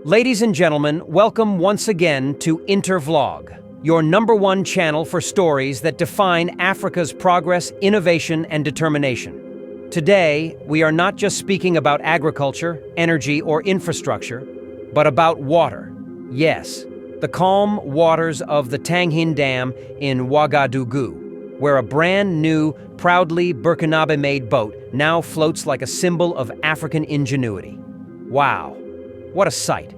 Ladies and gentlemen, welcome once again to Intervlog, your #1 channel for stories that define Africa's progress, innovation, and determination. Today, we are not just speaking about agriculture, energy, or infrastructure, but about water. Yes, the calm waters of the Tanghin Dam in Ouagadougou, where a brand new, proudly Burkinabe-made boat now floats like a symbol of African ingenuity. Wow. What a sight.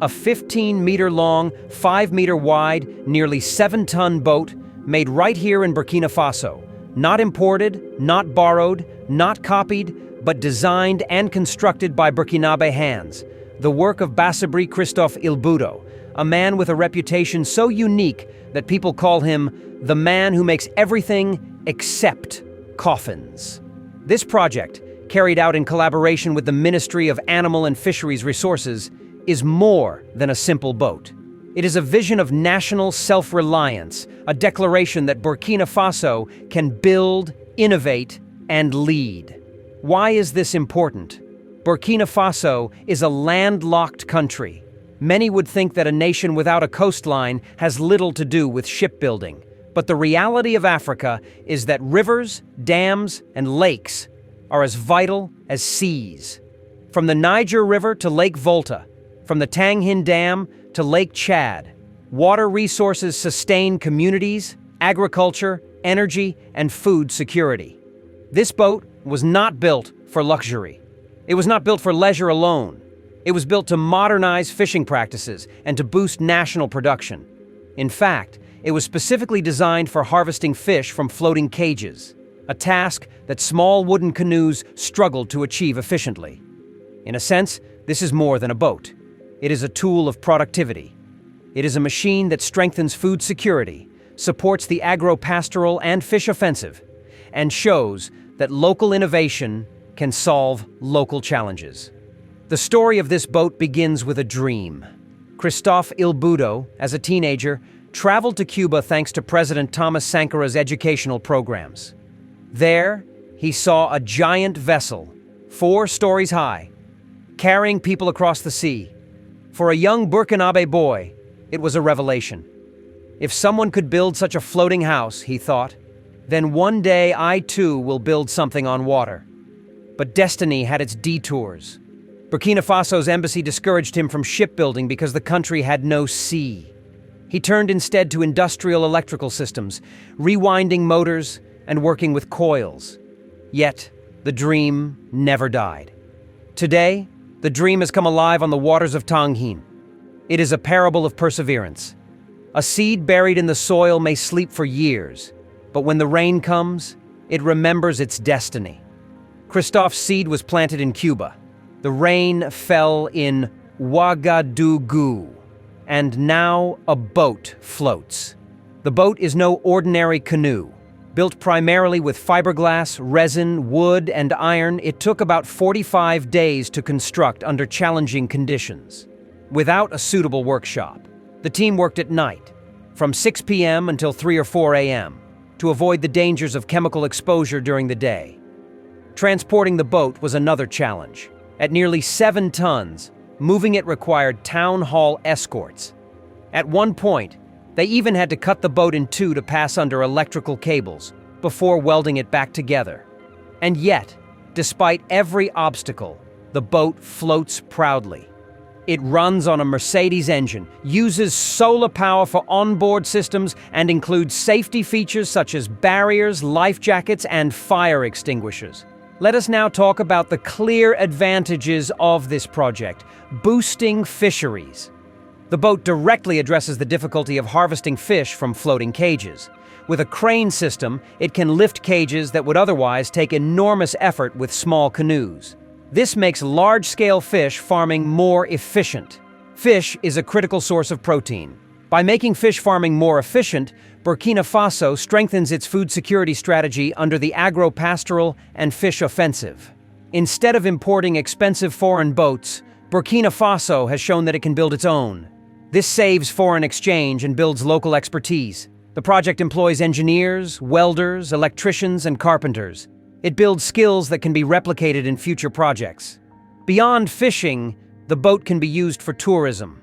A 15-meter-long, 5-meter-wide, nearly 7-ton boat made right here in Burkina Faso. Not imported, not borrowed, not copied, but designed and constructed by Burkinabe hands. The work of Bassibri Christophe Ilboudo, a man with a reputation so unique that people call him the man who makes everything except coffins. This project, carried out in collaboration with the Ministry of Animal and Fisheries Resources, is more than a simple boat. It is a vision of national self-reliance, a declaration that Burkina Faso can build, innovate, and lead. Why is this important? Burkina Faso is a landlocked country. Many would think that a nation without a coastline has little to do with shipbuilding. But the reality of Africa is that rivers, dams, and lakes are as vital as seas. From the Niger River to Lake Volta, from the Tanghin Dam to Lake Chad, water resources sustain communities, agriculture, energy, and food security. This boat was not built for luxury. It was not built for leisure alone. It was built to modernize fishing practices and to boost national production. In fact, it was specifically designed for harvesting fish from floating cages, a task that small wooden canoes struggled to achieve efficiently. In a sense, this is more than a boat. It is a tool of productivity. It is a machine that strengthens food security, supports the agro-pastoral and fish offensive, and shows that local innovation can solve local challenges. The story of this boat begins with a dream. Christophe Ilboudo, as a teenager, traveled to Cuba thanks to President Thomas Sankara's educational programs. There, he saw a giant vessel, 4 stories high, carrying people across the sea. For a young Burkinabe boy, it was a revelation. If someone could build such a floating house, he thought, then one day I too will build something on water. But destiny had its detours. Burkina Faso's embassy discouraged him from shipbuilding because the country had no sea. He turned instead to industrial electrical systems, rewinding motors and working with coils. Yet, the dream never died. Today, the dream has come alive on the waters of Tanghin. It is a parable of perseverance. A seed buried in the soil may sleep for years, but when the rain comes, it remembers its destiny. Christophe's seed was planted in Cuba. The rain fell in Ouagadougou, and now a boat floats. The boat is no ordinary canoe. Built primarily with fiberglass, resin, wood, and iron, it took about 45 days to construct under challenging conditions. Without a suitable workshop, the team worked at night, from 6 p.m. until 3 or 4 a.m., to avoid the dangers of chemical exposure during the day. Transporting the boat was another challenge. At nearly 7 tons, moving it required town hall escorts. At one point, they even had to cut the boat in 2 to pass under electrical cables before welding it back together. And yet, despite every obstacle, the boat floats proudly. It runs on a Mercedes engine, uses solar power for onboard systems, and includes safety features such as barriers, life jackets, and fire extinguishers. Let us now talk about the clear advantages of this project: boosting fisheries. The boat directly addresses the difficulty of harvesting fish from floating cages. With a crane system, it can lift cages that would otherwise take enormous effort with small canoes. This makes large-scale fish farming more efficient. Fish is a critical source of protein. By making fish farming more efficient, Burkina Faso strengthens its food security strategy under the agro-pastoral and fish offensive. Instead of importing expensive foreign boats, Burkina Faso has shown that it can build its own. This saves foreign exchange and builds local expertise. The project employs engineers, welders, electricians, and carpenters. It builds skills that can be replicated in future projects. Beyond fishing, The boat can be used for tourism.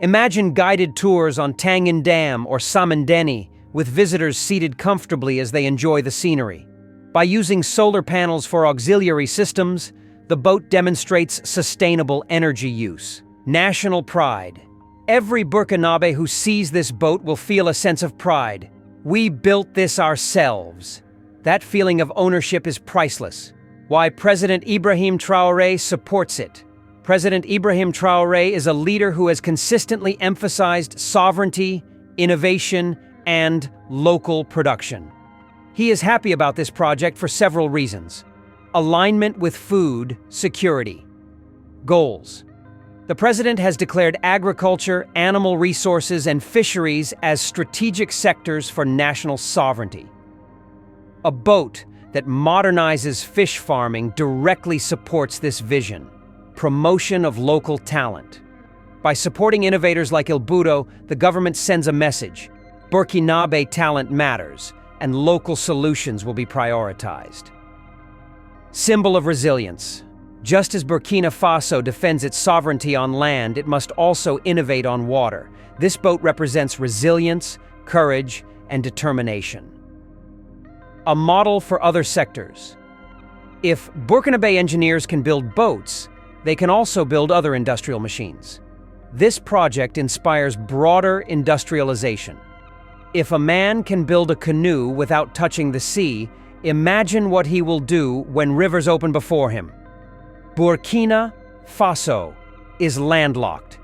Imagine guided tours on Tanghin Dam or Samandeni, with visitors seated comfortably as they enjoy the scenery. By using solar panels for auxiliary systems, the boat demonstrates sustainable energy use. National pride. Every Burkinabe who sees this boat will feel a sense of pride. We built this ourselves. That feeling of ownership is priceless. Why President Ibrahim Traoré supports it. President Ibrahim Traoré is a leader who has consistently emphasized sovereignty, innovation, and local production. He is happy about this project for several reasons. Alignment with food security. Goals. The president has declared agriculture, animal resources, and fisheries as strategic sectors for national sovereignty. A boat that modernizes fish farming directly supports this vision. Promotion of local talent. By supporting innovators like Ilboudo, the government sends a message. Burkinabe talent matters, and local solutions will be prioritized. Symbol of resilience. Just as Burkina Faso defends its sovereignty on land, it must also innovate on water. This boat represents resilience, courage, and determination. A model for other sectors. If Burkinabe engineers can build boats, they can also build other industrial machines. This project inspires broader industrialization. If a man can build a canoe without touching the sea, imagine what he will do when rivers open before him. Burkina Faso is landlocked,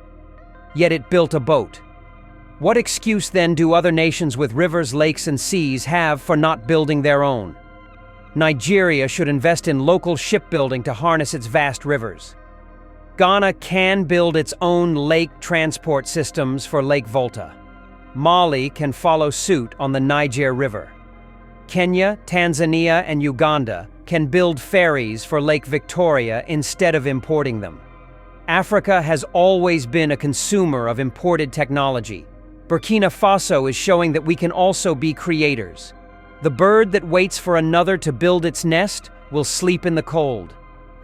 yet it built a boat. What excuse then do other nations with rivers, lakes, and seas have for not building their own? Nigeria should invest in local shipbuilding to harness its vast rivers. Ghana can build its own lake transport systems for Lake Volta. Mali can follow suit on the Niger River. Kenya, Tanzania, and Uganda can build ferries for Lake Victoria instead of importing them. Africa has always been a consumer of imported technology. Burkina Faso is showing that we can also be creators. The bird that waits for another to build its nest will sleep in the cold.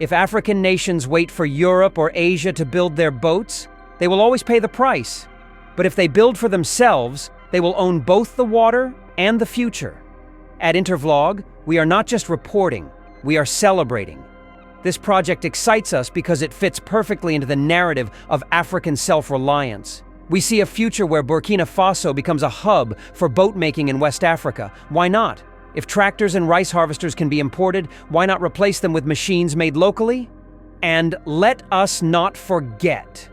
If African nations wait for Europe or Asia to build their boats, they will always pay the price. But if they build for themselves, they will own both the water and the future. At Intervlog, we are not just reporting, we are celebrating. This project excites us because it fits perfectly into the narrative of African self-reliance. We see a future where Burkina Faso becomes a hub for boat making in West Africa. Why not? If tractors and rice harvesters can be imported, why not replace them with machines made locally? And let us not forget,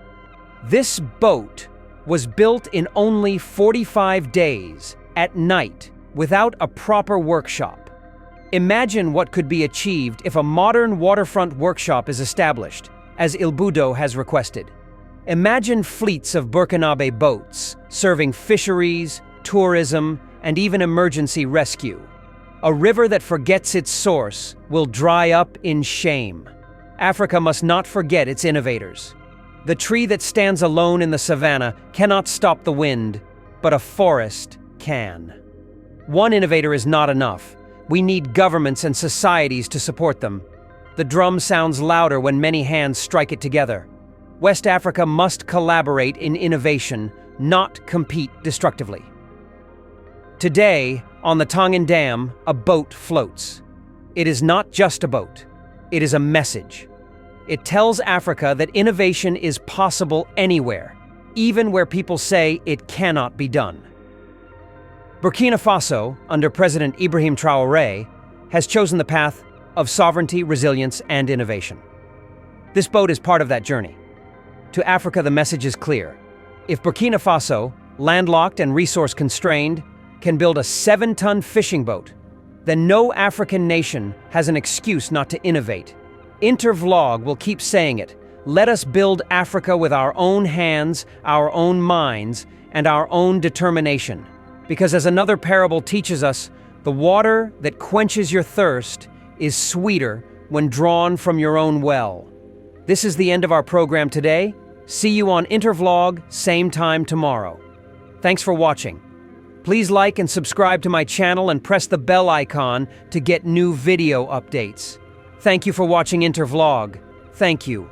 this boat was built in only 45 days, at night, without a proper workshop. Imagine what could be achieved if a modern waterfront workshop is established, as Ilboudo has requested. Imagine fleets of Burkinabe boats, serving fisheries, tourism, and even emergency rescue. A river that forgets its source will dry up in shame. Africa must not forget its innovators. The tree that stands alone in the savannah cannot stop the wind, but a forest can. One innovator is not enough. We need governments and societies to support them. The drum sounds louder when many hands strike it together. West Africa must collaborate in innovation, not compete destructively. Today, on the Tanghin Dam, a boat floats. It is not just a boat. It is a message. It tells Africa that innovation is possible anywhere, even where people say it cannot be done. Burkina Faso, under President Ibrahim Traoré, has chosen the path of sovereignty, resilience, and innovation. This boat is part of that journey. To Africa, the message is clear. If Burkina Faso, landlocked and resource-constrained, can build a 7-ton fishing boat, then no African nation has an excuse not to innovate. Intervlog will keep saying it. Let us build Africa with our own hands, our own minds, and our own determination. Because as another parable teaches us, the water that quenches your thirst is sweeter when drawn from your own well. This is the end of our program today. See you on Intervlog, same time tomorrow. Thanks for watching. Please like and subscribe to my channel and press the bell icon to get new video updates. Thank you for watching Intervlog. Thank you.